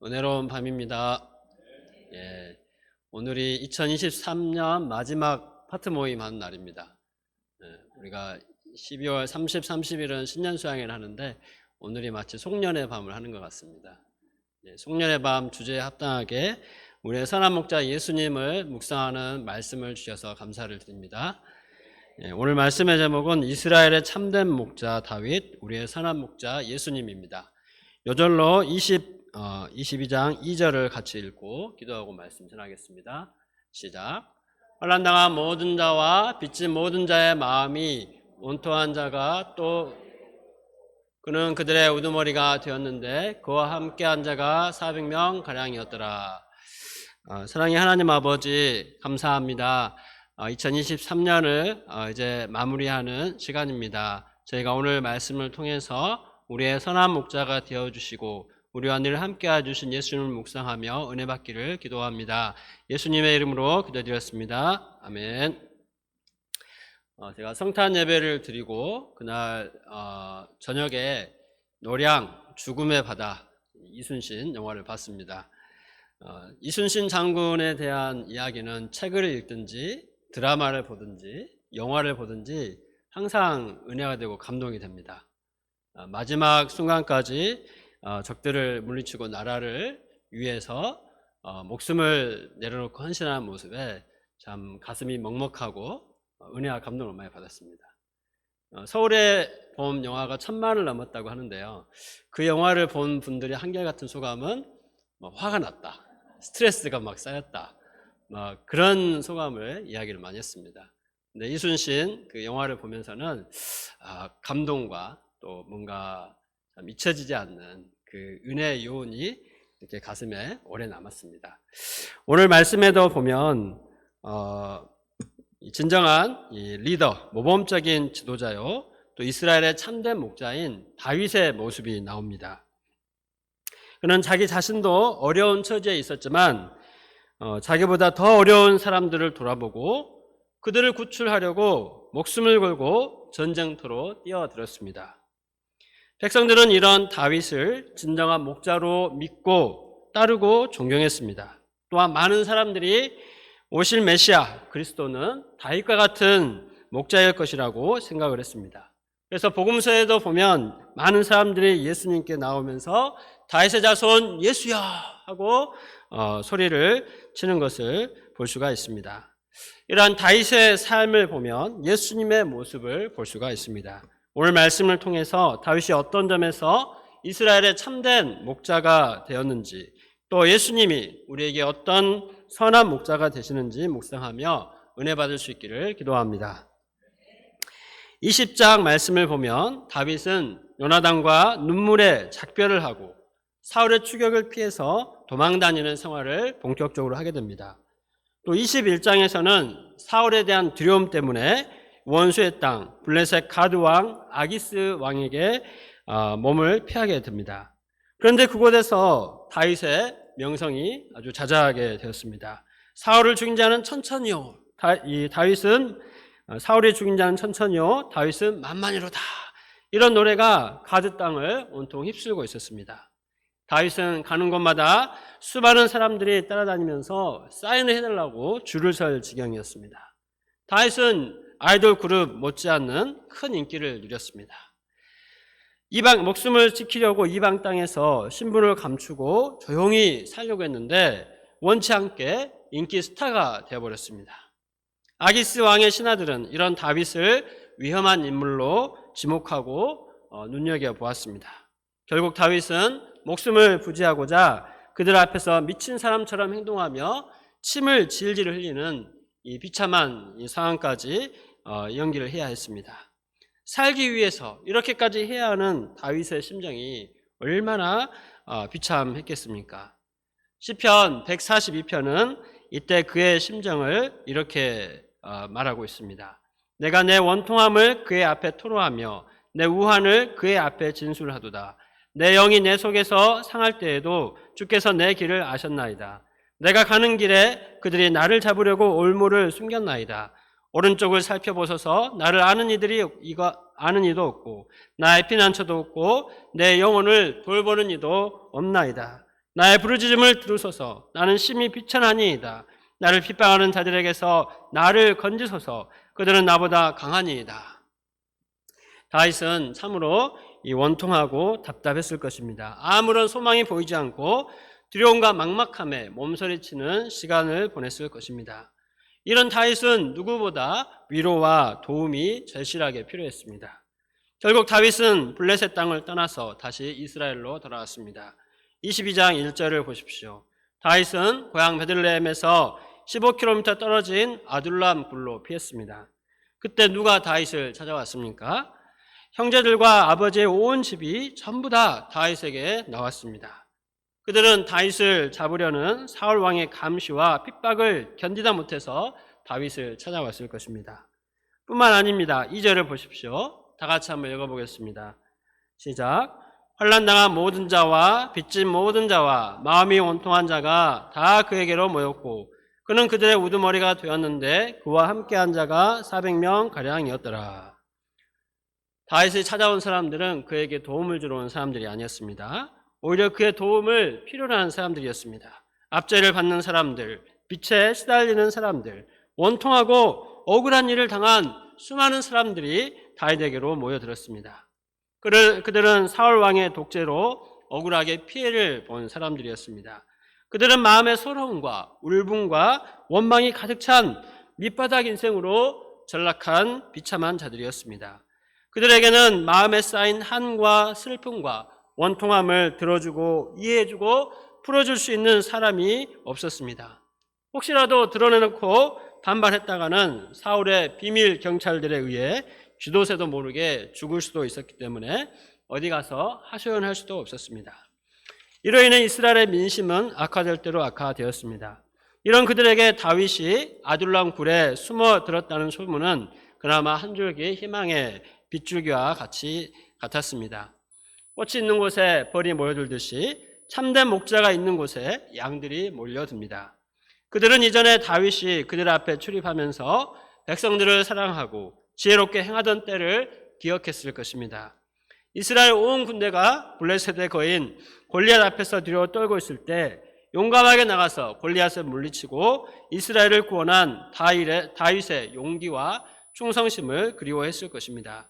은혜로운 밤입니다. 예, 오늘이 2023년 마지막 파트 모임 하는 날입니다. 우리가 12월 30, 30일은 신년수양회를 하는데 오늘이 마치 송년의 밤을 하는 것 같습니다. 송년의 밤 주제에 합당하게 우리의 선한 목자 예수님을 묵상하는 말씀을 주셔서 감사를 드립니다. 오늘 말씀의 제목은 이스라엘의 참된 목자 다윗, 우리의 선한 목자 예수님입니다. 요절로 22장 2절을 같이 읽고 기도하고 말씀 전하겠습니다. 시작. 환난당한 모든 자와 빚진 모든 자의 마음이 온토한 자가 또 그는 그들의 우두머리가 되었는데 그와 함께한 자가 400명 가량이었더라. 사랑의 하나님 아버지 감사합니다. 2023년을 이제 마무리하는 시간입니다. 저희가 오늘 말씀을 통해서 우리의 선한 목자가 되어주시고 우리와 늘 함께 해주신 예수님을 묵상하며 은혜 받기를 기도합니다. 예수님의 이름으로 기도드렸습니다. 아멘. 제가 성탄 예배를 드리고 그날 저녁에 노량 죽음의 바다 이순신 영화를 봤습니다. 이순신 장군에 대한 이야기는 책을 읽든지 드라마를 보든지 영화를 보든지 항상 은혜가 되고 감동이 됩니다. 마지막 순간까지 적들을 물리치고 나라를 위해서 목숨을 내려놓고 헌신하는 모습에 참 가슴이 먹먹하고 은혜와 감동을 많이 받았습니다. 서울의 봄 영화가 1000만을 넘었다고 하는데요. 그 영화를 본 분들이 한결같은 소감은 화가 났다, 스트레스가 막 쌓였다, 그런 소감을 이야기를 많이 했습니다. 근데 이순신 그 영화를 보면서는 감동과 또 뭔가 잊혀지지 않는 그 은혜의 요운이 이렇게 가슴에 오래 남았습니다. 오늘 말씀에도 보면 진정한 이 리더, 모범적인 지도자요, 또 이스라엘의 참된 목자인 다윗의 모습이 나옵니다. 그는 자기 자신도 어려운 처지에 있었지만 자기보다 더 어려운 사람들을 돌아보고 그들을 구출하려고 목숨을 걸고 전쟁터로 뛰어들었습니다. 백성들은 이런 다윗을 진정한 목자로 믿고 따르고 존경했습니다. 또한 많은 사람들이 오실 메시아 그리스도는 다윗과 같은 목자일 것이라고 생각을 했습니다. 그래서 복음서에도 보면 많은 사람들이 예수님께 나오면서 다윗의 자손 예수야 하고 소리를 치는 것을 볼 수가 있습니다. 이러한 다윗의 삶을 보면 예수님의 모습을 볼 수가 있습니다. 오늘 말씀을 통해서 다윗이 어떤 점에서 이스라엘의 참된 목자가 되었는지, 또 예수님이 우리에게 어떤 선한 목자가 되시는지 묵상하며 은혜 받을 수 있기를 기도합니다. 20장 말씀을 보면 다윗은 요나단과 눈물의 작별을 하고 사울의 추격을 피해서 도망다니는 생활을 본격적으로 하게 됩니다. 또 21장에서는 사울에 대한 두려움 때문에 원수의 땅 블레셋 가드 왕 아기스 왕에게 몸을 피하게 됩니다. 그런데 그곳에서 다윗의 명성이 아주 자자하게 되었습니다. 사울을 죽인 자는 천천히요, 다윗은 사울이 죽인 자는 천천히요, 다윗은 만만히로다, 이런 노래가 가드 땅을 온통 휩쓸고 있었습니다. 다윗은 가는 곳마다 수많은 사람들이 따라다니면서 사인을 해달라고 줄을 설 지경이었습니다. 다윗은 아이돌 그룹 못지않는 큰 인기를 누렸습니다. 이방 목숨을 지키려고 이방 땅에서 신분을 감추고 조용히 살려고 했는데 원치 않게 인기 스타가 되어버렸습니다. 아기스 왕의 신하들은 이런 다윗을 위험한 인물로 지목하고 눈여겨보았습니다. 결국 다윗은 목숨을 부지하고자 그들 앞에서 미친 사람처럼 행동하며 침을 질질 흘리는 이 비참한 이 상황까지 연기를 해야 했습니다. 살기 위해서 이렇게까지 해야 하는 다윗의 심정이 얼마나 비참했겠습니까? 시편 142편은 이때 그의 심정을 이렇게 말하고 있습니다. 내가 내 원통함을 그의 앞에 토로하며 내 우환을 그의 앞에 진술하도다. 내 영이 내 속에서 상할 때에도 주께서 내 길을 아셨나이다. 내가 가는 길에 그들이 나를 잡으려고 올무를 숨겼나이다. 오른쪽을 살펴보소서. 나를 아는 이도 없고 나의 피난처도 없고 내 영혼을 돌보는 이도 없나이다. 나의 부르짖음을 들으소서. 나는 심히 비천하니이다. 나를 핍박하는 자들에게서 나를 건지소서. 그들은 나보다 강하니이다. 다윗은 참으로 원통하고 답답했을 것입니다. 아무런 소망이 보이지 않고 두려움과 막막함에 몸서리치는 시간을 보냈을 것입니다. 이런 다윗은 누구보다 위로와 도움이 절실하게 필요했습니다. 결국 다윗은 블레셋 땅을 떠나서 다시 이스라엘로 돌아왔습니다. 22장 1절을 보십시오. 다윗은 고향 베들레헴에서 15km 떨어진 아둘람 굴로 피했습니다. 그때 누가 다윗을 찾아왔습니까? 형제들과 아버지의 온 집이 전부 다 다윗에게 나왔습니다. 그들은 다윗을 잡으려는 사울 왕의 감시와 핍박을 견디다 못해서 다윗을 찾아왔을 것입니다. 뿐만 아닙니다. 2절을 보십시오. 다 같이 한번 읽어보겠습니다. 시작. 환난당한 모든 자와 빚진 모든 자와 마음이 온통한 자가 다 그에게로 모였고 그는 그들의 우두머리가 되었는데 그와 함께한 자가 400명 가량이었더라. 다윗이 찾아온 사람들은 그에게 도움을 주러 온 사람들이 아니었습니다. 오히려 그의 도움을 필요로 하는 사람들이었습니다. 압제를 받는 사람들, 빚에 시달리는 사람들, 원통하고 억울한 일을 당한 수많은 사람들이 다윗에게로 모여들었습니다. 그들은 사울 왕의 독재로 억울하게 피해를 본 사람들이었습니다. 그들은 마음의 서러움과 울분과 원망이 가득 찬 밑바닥 인생으로 전락한 비참한 자들이었습니다. 그들에게는 마음에 쌓인 한과 슬픔과 원통함을 들어주고 이해해주고 풀어줄 수 있는 사람이 없었습니다. 혹시라도 드러내놓고 반발했다가는 사울의 비밀 경찰들에 의해 쥐도새도 모르게 죽을 수도 있었기 때문에 어디 가서 하소연할 수도 없었습니다. 이로 인해 이스라엘의 민심은 악화될 대로 악화되었습니다. 이런 그들에게 다윗이 아둘람 굴에 숨어 들었다는 소문은 그나마 한 줄기 희망의 빗줄기와 같았습니다. 꽃이 있는 곳에 벌이 모여들듯이 참된 목자가 있는 곳에 양들이 몰려듭니다. 그들은 이전에 다윗이 그들 앞에 출입하면서 백성들을 사랑하고 지혜롭게 행하던 때를 기억했을 것입니다. 이스라엘 온 군대가 블레셋의 거인 골리앗 앞에서 뒤로 떨고 있을 때 용감하게 나가서 골리앗을 물리치고 이스라엘을 구원한 다윗의 용기와 충성심을 그리워했을 것입니다.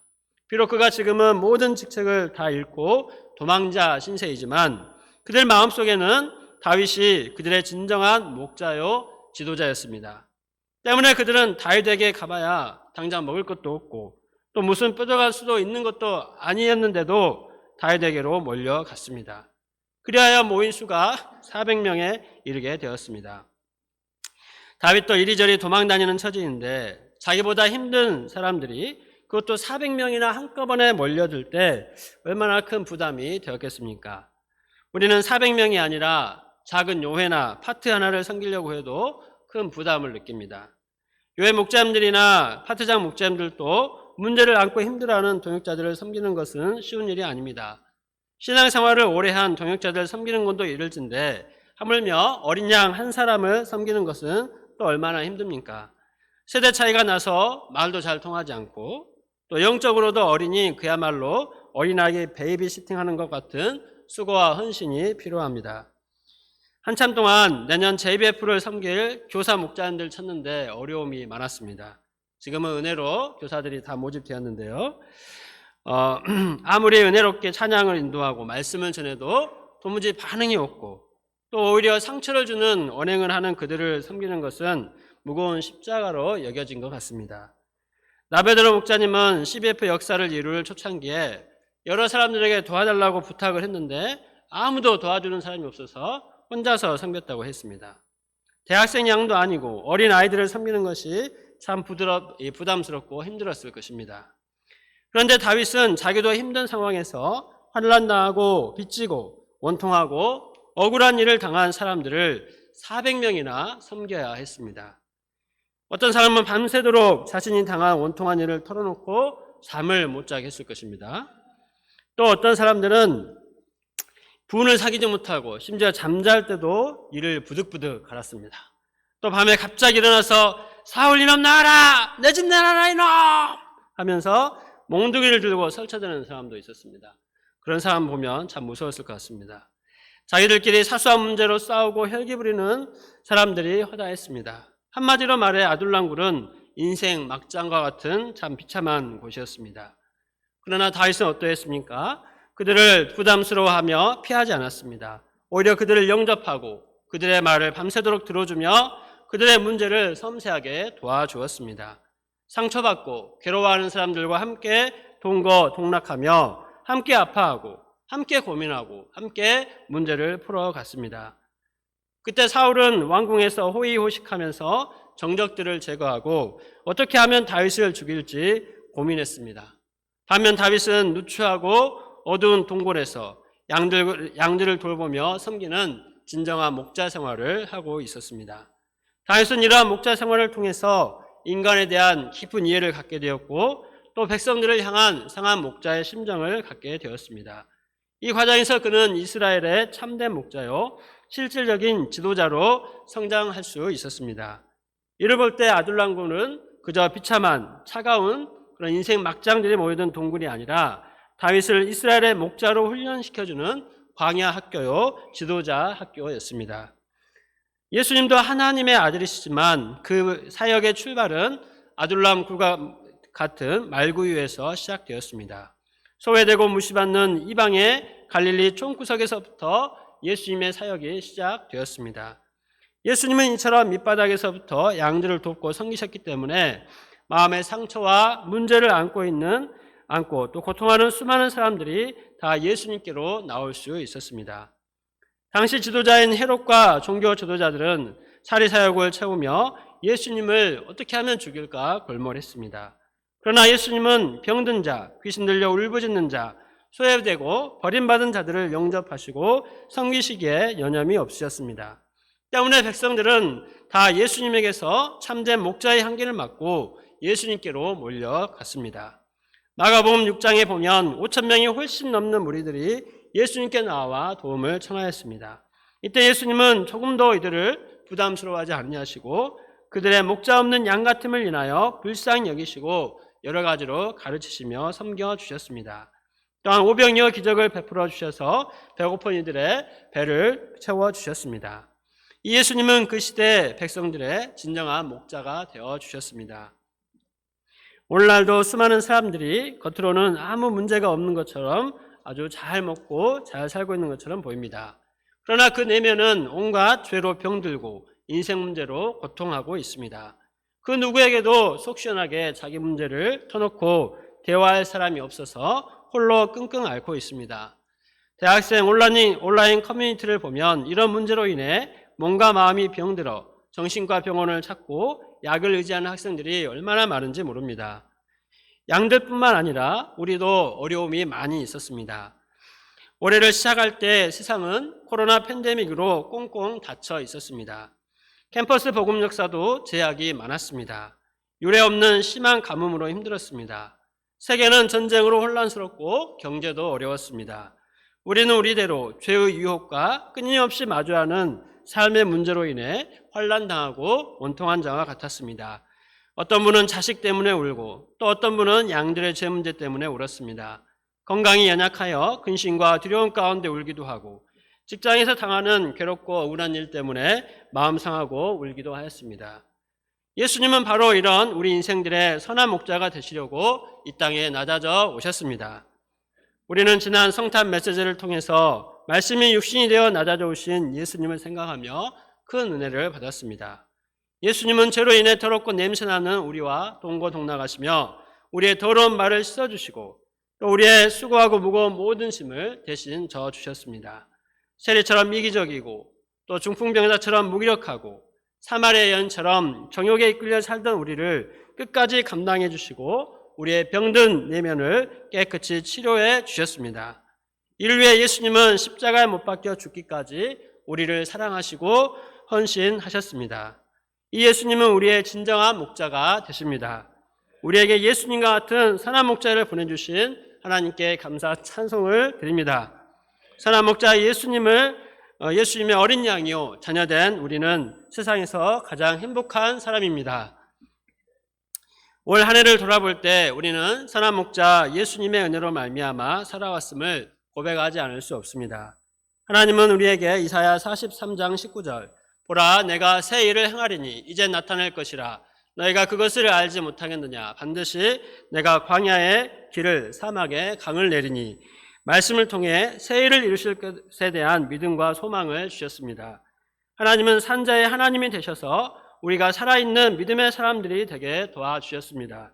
비록 그가 지금은 모든 직책을 다 잃고 도망자 신세이지만 그들 마음속에는 다윗이 그들의 진정한 목자요 지도자였습니다. 때문에 그들은 다윗에게 가봐야 당장 먹을 것도 없고 또 무슨 뼈저갈 수도 있는 것도 아니었는데도 다윗에게로 몰려갔습니다. 그리하여 모인 수가 400명에 이르게 되었습니다. 다윗도 이리저리 도망다니는 처지인데 자기보다 힘든 사람들이 그것도 400명이나 한꺼번에 몰려들 때 얼마나 큰 부담이 되었겠습니까? 우리는 400명이 아니라 작은 요회나 파트 하나를 섬기려고 해도 큰 부담을 느낍니다. 교회 목자님들이나 파트장 목자님들도 문제를 안고 힘들어하는 동역자들을 섬기는 것은 쉬운 일이 아닙니다. 신앙생활을 오래 한 동역자들을 섬기는 것도 이를진데 하물며 어린 양 한 사람을 섬기는 것은 또 얼마나 힘듭니까? 세대 차이가 나서 말도 잘 통하지 않고 또 영적으로도 어린이 그야말로 어린아이 베이비시팅하는 것 같은 수고와 헌신이 필요합니다. 한참 동안 내년 JBF를 섬길 교사 목자님들 찾는데 어려움이 많았습니다. 지금은 은혜로 교사들이 다 모집되었는데요. 아무리 은혜롭게 찬양을 인도하고 말씀을 전해도 도무지 반응이 없고 또 오히려 상처를 주는 언행을 하는 그들을 섬기는 것은 무거운 십자가로 여겨진 것 같습니다. 나베드로 목자님은 CBF 역사를 이룰 초창기에 여러 사람들에게 도와달라고 부탁을 했는데 아무도 도와주는 사람이 없어서 혼자서 섬겼다고 했습니다. 대학생 양도 아니고 어린 아이들을 섬기는 것이 참 부담스럽고 힘들었을 것입니다. 그런데 다윗은 자기도 힘든 상황에서 환난당하고 빚지고 원통하고 억울한 일을 당한 사람들을 400명이나 섬겨야 했습니다. 어떤 사람은 밤새도록 자신이 당한 원통한 일을 털어놓고 잠을 못 자게 했을 것입니다. 또 어떤 사람들은 분을 사귀지 못하고 심지어 잠잘 때도 이를 부득부득 갈았습니다. 또 밤에 갑자기 일어나서 사울 이놈 나와라! 내 집 내놔라 이놈! 하면서 몽둥이를 들고 설쳐대는 사람도 있었습니다. 그런 사람 보면 참 무서웠을 것 같습니다. 자기들끼리 사소한 문제로 싸우고 혈기 부리는 사람들이 허다했습니다. 한마디로 말해 아둘람굴은 인생 막장과 같은 참 비참한 곳이었습니다. 그러나 다윗은 어떠했습니까? 그들을 부담스러워하며 피하지 않았습니다. 오히려 그들을 영접하고 그들의 말을 밤새도록 들어주며 그들의 문제를 섬세하게 도와주었습니다. 상처받고 괴로워하는 사람들과 함께 동거동락하며 함께 아파하고 함께 고민하고 함께 문제를 풀어갔습니다. 그때 사울은 왕궁에서 호의호식하면서 정적들을 제거하고 어떻게 하면 다윗을 죽일지 고민했습니다. 반면 다윗은 누추하고 어두운 동굴에서 양들을 돌보며 섬기는 진정한 목자 생활을 하고 있었습니다. 다윗은 이러한 목자 생활을 통해서 인간에 대한 깊은 이해를 갖게 되었고 또 백성들을 향한 상한 목자의 심정을 갖게 되었습니다. 이 과정에서 그는 이스라엘의 참된 목자요 실질적인 지도자로 성장할 수 있었습니다. 이를 볼 때 아둘람굴은 그저 비참한 차가운 그런 인생 막장들이 모여든 동굴이 아니라 다윗을 이스라엘의 목자로 훈련시켜주는 광야 학교요 지도자 학교였습니다. 예수님도 하나님의 아들이시지만 그 사역의 출발은 아둘람굴과 같은 말구유에서 시작되었습니다. 소외되고 무시받는 이방의 갈릴리 총구석에서부터 예수님의 사역이 시작되었습니다. 예수님은 이처럼 밑바닥에서부터 양들을 돕고 섬기셨기 때문에 마음의 상처와 문제를 안고 또 고통하는 수많은 사람들이 다 예수님께로 나올 수 있었습니다. 당시 지도자인 헤롯과 종교 지도자들은 사리사욕을 채우며 예수님을 어떻게 하면 죽일까 골몰했습니다. 그러나 예수님은 병든 자, 귀신 들려 울부짖는 자, 소외되고 버림받은 자들을 영접하시고 섬기시기에 여념이 없으셨습니다. 때문에 백성들은 다 예수님에게서 참된 목자의 향기를 맡고 예수님께로 몰려갔습니다. 마가복음 6장에 보면 5,000명이 훨씬 넘는 무리들이 예수님께 나와 도움을 청하였습니다. 이때 예수님은 조금도 이들을 부담스러워하지 않으시고 그들의 목자 없는 양 같음을 인하여 불쌍히 여기시고 여러 가지로 가르치시며 섬겨주셨습니다. 또한 오병이어 기적을 베풀어 주셔서 배고픈 이들의 배를 채워주셨습니다. 이 예수님은 그 시대 백성들의 진정한 목자가 되어주셨습니다. 오늘날도 수많은 사람들이 겉으로는 아무 문제가 없는 것처럼 아주 잘 먹고 잘 살고 있는 것처럼 보입니다. 그러나 그 내면은 온갖 죄로 병들고 인생 문제로 고통하고 있습니다. 그 누구에게도 속 시원하게 자기 문제를 터놓고 대화할 사람이 없어서 홀로 끙끙 앓고 있습니다. 대학생 온라인 커뮤니티를 보면 이런 문제로 인해 몸과 마음이 병들어 정신과 병원을 찾고 약을 의지하는 학생들이 얼마나 많은지 모릅니다. 양들뿐만 아니라 우리도 어려움이 많이 있었습니다. 올해를 시작할 때 세상은 코로나 팬데믹으로 꽁꽁 닫혀 있었습니다. 캠퍼스 복음 역사도 제약이 많았습니다. 유례 없는 심한 가뭄으로 힘들었습니다. 세계는 전쟁으로 혼란스럽고 경제도 어려웠습니다. 우리는 우리대로 죄의 유혹과 끊임없이 마주하는 삶의 문제로 인해 환난당하고 원통한 자와 같았습니다. 어떤 분은 자식 때문에 울고 또 어떤 분은 양들의 죄 문제 때문에 울었습니다. 건강이 연약하여 근심과 두려움 가운데 울기도 하고 직장에서 당하는 괴롭고 억울한 일 때문에 마음 상하고 울기도 하였습니다. 예수님은 바로 이런 우리 인생들의 선한 목자가 되시려고 이 땅에 낮아져 오셨습니다. 우리는 지난 성탄 메시지를 통해서 말씀이 육신이 되어 낮아져 오신 예수님을 생각하며 큰 은혜를 받았습니다. 예수님은 죄로 인해 더럽고 냄새나는 우리와 동거동락하시며 우리의 더러운 말을 씻어주시고 또 우리의 수고하고 무거운 모든 짐을 대신 져주셨습니다. 세리처럼 이기적이고 또 중풍병자처럼 무기력하고 사마리아 여인처럼 정욕에 이끌려 살던 우리를 끝까지 감당해 주시고 우리의 병든 내면을 깨끗이 치료해 주셨습니다. 이를 위해 예수님은 십자가에 못 박혀 죽기까지 우리를 사랑하시고 헌신하셨습니다. 이 예수님은 우리의 진정한 목자가 되십니다. 우리에게 예수님과 같은 선한 목자를 보내주신 하나님께 감사 찬송을 드립니다. 선한 목자 예수님의 어린 양이요 자녀된 우리는 세상에서 가장 행복한 사람입니다. 올 한 해를 돌아볼 때 우리는 선한 목자 예수님의 은혜로 말미암아 살아왔음을 고백하지 않을 수 없습니다. 하나님은 우리에게 이사야 43장 19절 보라 내가 새 일을 행하리니 이제 나타낼 것이라 너희가 그것을 알지 못하겠느냐 반드시 내가 광야에 길을 사막에 강을 내리니 말씀을 통해 새 일을 이루실 것에 대한 믿음과 소망을 주셨습니다. 하나님은 산자의 하나님이 되셔서 우리가 살아있는 믿음의 사람들이 되게 도와주셨습니다.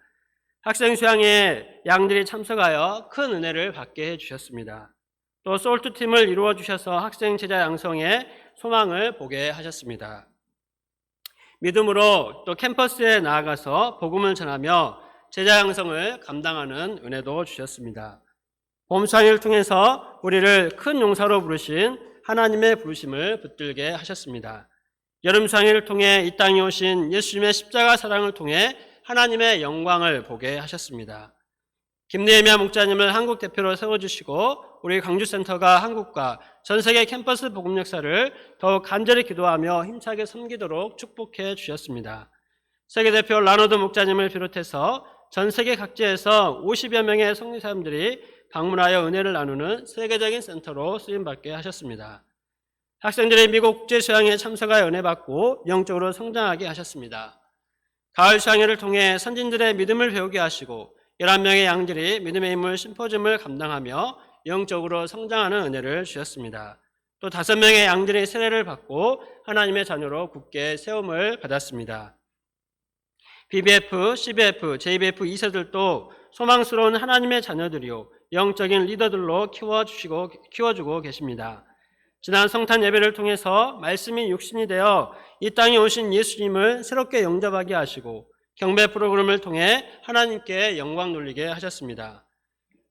학생 수양에 양들이 참석하여 큰 은혜를 받게 해주셨습니다. 또 솔트팀을 이루어 주셔서 학생 제자 양성에 소망을 보게 하셨습니다. 믿음으로 또 캠퍼스에 나아가서 복음을 전하며 제자 양성을 감당하는 은혜도 주셨습니다. 봄 수양회를 통해서 우리를 큰 용사로 부르신 하나님의 부르심을 붙들게 하셨습니다. 여름 수양회를 통해 이 땅에 오신 예수님의 십자가 사랑을 통해 하나님의 영광을 보게 하셨습니다. 김예미아 목자님을 한국 대표로 세워주시고 우리 광주센터가 한국과 전 세계 캠퍼스 복음 역사를 더욱 간절히 기도하며 힘차게 섬기도록 축복해 주셨습니다. 세계대표 라노드 목자님을 비롯해서 전 세계 각지에서 50여 명의 성리사님들이 방문하여 은혜를 나누는 세계적인 센터로 쓰임받게 하셨습니다. 학생들이 미국 국제수양회에 참석하여 은혜받고 영적으로 성장하게 하셨습니다. 가을 수양회를 통해 선진들의 믿음을 배우게 하시고 11명의 양들이 믿음의 인물 심포지움을 감당하며 영적으로 성장하는 은혜를 주셨습니다. 또 5명의 양들이 세례를 받고 하나님의 자녀로 굳게 세움을 받았습니다. BBF, CBF, JBF 2세들도 소망스러운 하나님의 자녀들이요 영적인 리더들로 키워주고 계십니다. 지난 성탄 예배를 통해서 말씀이 육신이 되어 이 땅에 오신 예수님을 새롭게 영접하게 하시고 경배 프로그램을 통해 하나님께 영광 돌리게 하셨습니다.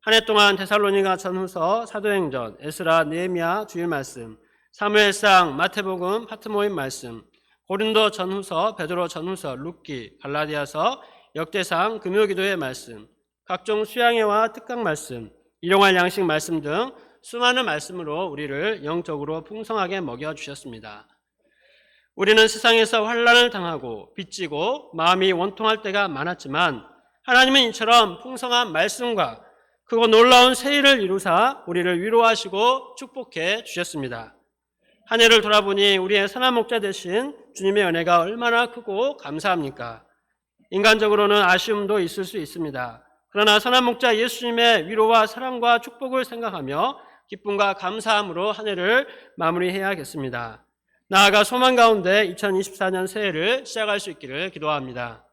한 해 동안 데살로니가 전후서, 사도행전, 에스라, 느헤미야 주일 말씀, 사무엘상, 마태복음, 파트모임 말씀, 고린도 전후서, 베드로 전후서, 룻기, 갈라디아서, 역대상, 금요기도의 말씀, 각종 수양회와 특강 말씀, 일용할 양식 말씀 등 수많은 말씀으로 우리를 영적으로 풍성하게 먹여주셨습니다. 우리는 세상에서 환난을 당하고 빚지고 마음이 원통할 때가 많았지만 하나님은 이처럼 풍성한 말씀과 그거 놀라운 새 일을 이루사 우리를 위로하시고 축복해 주셨습니다. 한 해를 돌아보니 우리의 선한 목자 되신 주님의 은혜가 얼마나 크고 감사합니까? 인간적으로는 아쉬움도 있을 수 있습니다. 그러나 선한 목자 예수님의 위로와 사랑과 축복을 생각하며 기쁨과 감사함으로 한 해를 마무리해야겠습니다. 나아가 소망 가운데 2024년 새해를 시작할 수 있기를 기도합니다.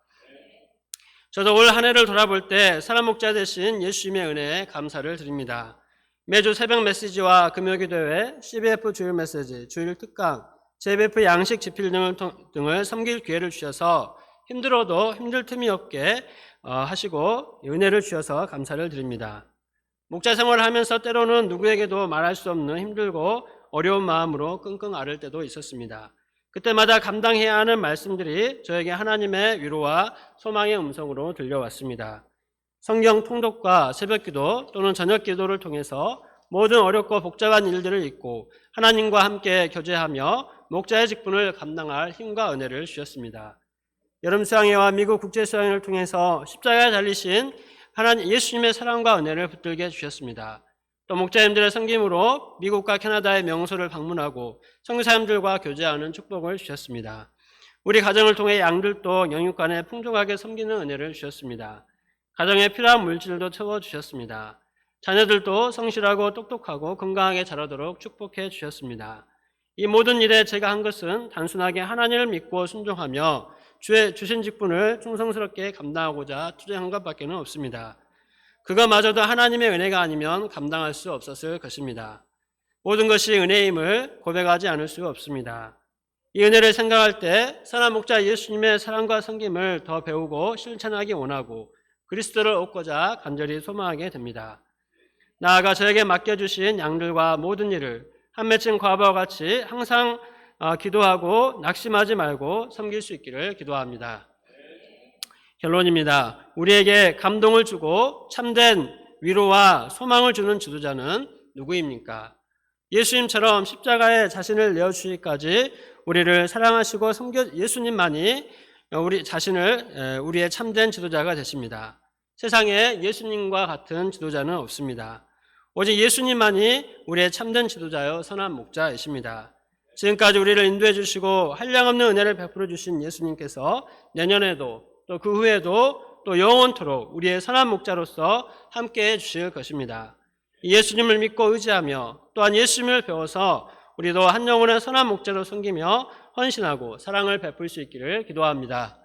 저도 올 한 해를 돌아볼 때 선한 목자 되신 예수님의 은혜에 감사를 드립니다. 매주 새벽 메시지와 금요기도회, CBF 주일 메시지, 주일 특강, JBF 양식 집필 등을 섬길 기회를 주셔서 힘들어도 힘들 틈이 없게 하시고 은혜를 주셔서 감사를 드립니다. 목자 생활을 하면서 때로는 누구에게도 말할 수 없는 힘들고 어려운 마음으로 끙끙 앓을 때도 있었습니다. 그때마다 감당해야 하는 말씀들이 저에게 하나님의 위로와 소망의 음성으로 들려왔습니다. 성경 통독과 새벽기도 또는 저녁기도를 통해서 모든 어렵고 복잡한 일들을 잊고 하나님과 함께 교제하며 목자의 직분을 감당할 힘과 은혜를 주셨습니다. 여름 수양회와 미국 국제 수양회를 통해서 십자가에 달리신 하나님 예수님의 사랑과 은혜를 붙들게 해주셨습니다. 또 목자님들의 섬김으로 미국과 캐나다의 명소를 방문하고 성교사님들과 교제하는 축복을 주셨습니다. 우리 가정을 통해 양들도 영육간에 풍족하게 섬기는 은혜를 주셨습니다. 가정에 필요한 물질도 채워주셨습니다. 자녀들도 성실하고 똑똑하고 건강하게 자라도록 축복해 주셨습니다. 이 모든 일에 제가 한 것은 단순하게 하나님을 믿고 순종하며 주신 직분을 충성스럽게 감당하고자 투쟁한 것밖에 없습니다. 그거마저도 하나님의 은혜가 아니면 감당할 수 없었을 것입니다. 모든 것이 은혜임을 고백하지 않을 수 없습니다. 이 은혜를 생각할 때 선한 목자 예수님의 사랑과 섬김을 더 배우고 실천하기 원하고 그리스도를 얻고자 간절히 소망하게 됩니다. 나아가 저에게 맡겨주신 양들과 모든 일을 한 맺힌 과부와 같이 항상 기도하고 낙심하지 말고 섬길 수 있기를 기도합니다. 결론입니다. 우리에게 감동을 주고 참된 위로와 소망을 주는 지도자는 누구입니까? 예수님처럼 십자가에 자신을 내어주시기까지 우리를 사랑하시고 예수님만이 우리 자신을 우리의 참된 지도자가 되십니다. 세상에 예수님과 같은 지도자는 없습니다. 오직 예수님만이 우리의 참된 지도자여 선한 목자이십니다. 지금까지 우리를 인도해 주시고 한량없는 은혜를 베풀어 주신 예수님께서 내년에도 또 그 후에도 또 영원토록 우리의 선한 목자로서 함께해 주실 것입니다. 예수님을 믿고 의지하며 또한 예수님을 배워서 우리도 한 영혼의 선한 목자로 섬기며 헌신하고 사랑을 베풀 수 있기를 기도합니다.